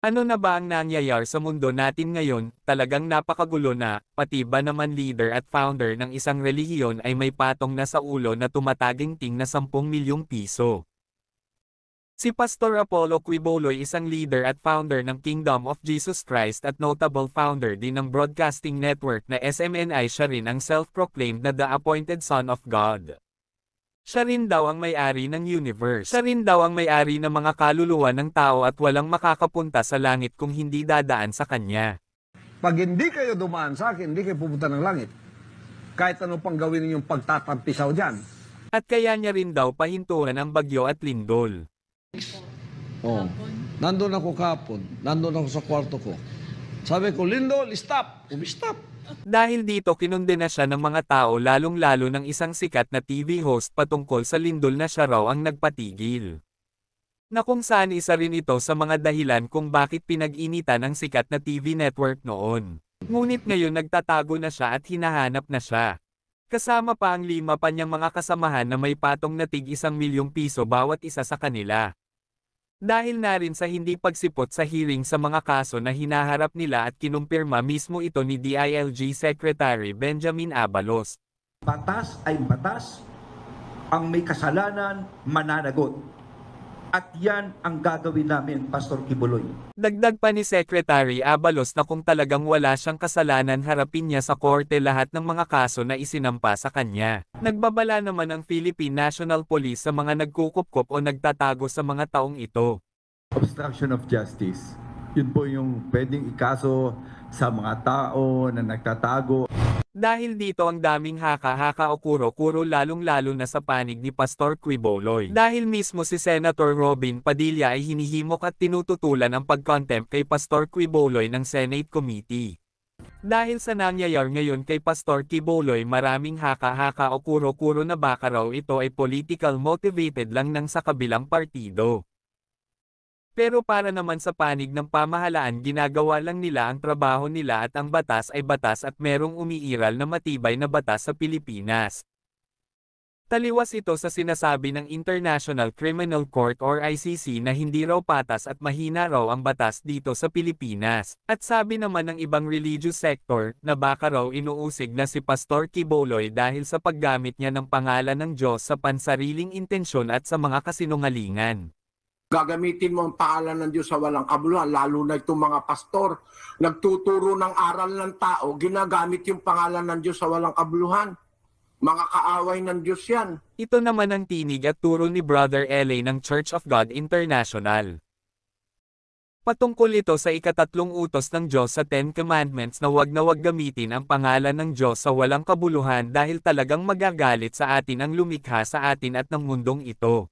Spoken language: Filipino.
Ano na ba ang nangyayari sa mundo natin ngayon? Talagang napakagulo na, pati ba naman leader at founder ng isang relihiyon ay may patong na sa ulo na tumataginting na 10 milyong piso. Si Pastor Apollo Quiboloy, isang leader at founder ng Kingdom of Jesus Christ at notable founder din ng broadcasting network na SMNI, siya rin ang self-proclaimed na the appointed son of God. Siya rin daw ang may-ari ng universe. Siya rin daw ang may-ari ng mga kaluluwa ng tao at walang makakapunta sa langit kung hindi dadaan sa kanya. Pag hindi kayo dumaan sa akin, hindi kayo pupunta ng langit. Kahit ano pang gawin ninyong pagtatampisaw dyan. At kaya niya rin daw pahintuan ang bagyo at lindol. Oh, nandun ako kahapon. Nandun ako sa kwarto ko. Sabi ko, Lindol, stop! Stop! Dahil dito kinundena siya ng mga tao, lalong-lalo ng isang sikat na TV host patungkol sa lindol na siya raw ang nagpatigil. Na kung saan isa rin ito sa mga dahilan kung bakit pinag-initan ang sikat na TV network noon. Ngunit ngayon nagtatago na siya at hinahanap na siya. Kasama pa ang 5 pa niyang mga kasamahan na may patong na tig 1 milyong piso bawat isa sa kanila. Dahil na rin sa hindi pagsipot sa hearing sa mga kaso na hinaharap nila at kinumpirma mismo ito ni DILG Secretary Benjamin Abalos. Batas ay batas, ang may kasalanan mananagot. At yan ang gagawin namin, Pastor Quiboloy. Dagdag pa ni Secretary Abalos na kung talagang wala siyang kasalanan, harapin niya sa korte lahat ng mga kaso na isinampa sa kanya. Nagbabala naman ang Philippine National Police sa mga nagkukupkop o nagtatago sa mga taong ito. Obstruction of justice. Yun po yung pwedeng ikaso sa mga tao na nagtatago. Dahil dito ang daming haka-haka o kuro-kuro, lalong-lalo na sa panig ni Pastor Quiboloy. Dahil mismo si Senator Robin Padilla ay hinihimok at tinututulan ang pag-contempt kay Pastor Quiboloy ng Senate Committee. Dahil sa nangyayari ngayon kay Pastor Quiboloy, maraming haka-haka o kuro-kuro na baka raw ito ay political motivated lang ng sa kabilang partido. Pero para naman sa panig ng pamahalaan, ginagawa lang nila ang trabaho nila at ang batas ay batas at merong umiiral na matibay na batas sa Pilipinas. Taliwas ito sa sinasabi ng International Criminal Court or ICC na hindi raw patas at mahina raw ang batas dito sa Pilipinas. At sabi naman ng ibang religious sector na baka raw inuusig na si Pastor Quiboloy dahil sa paggamit niya ng pangalan ng Diyos sa pansariling intensyon at sa mga kasinungalingan. Gagamitin mo ang pangalan ng Diyos sa walang kabuluhan, lalo na itong mga pastor. Nagtuturo ng aral ng tao, ginagamit yung pangalan ng Diyos sa walang kabuluhan. Mga kaaway ng Diyos yan. Ito naman ang tinig at turo ni Brother L.A. ng Church of God International. Patungkol ito sa ika-3 utos ng Diyos sa 10 Commandments na wag gamitin ang pangalan ng Diyos sa walang kabuluhan dahil talagang magagalit sa atin ang lumikha sa atin at ng mundong ito.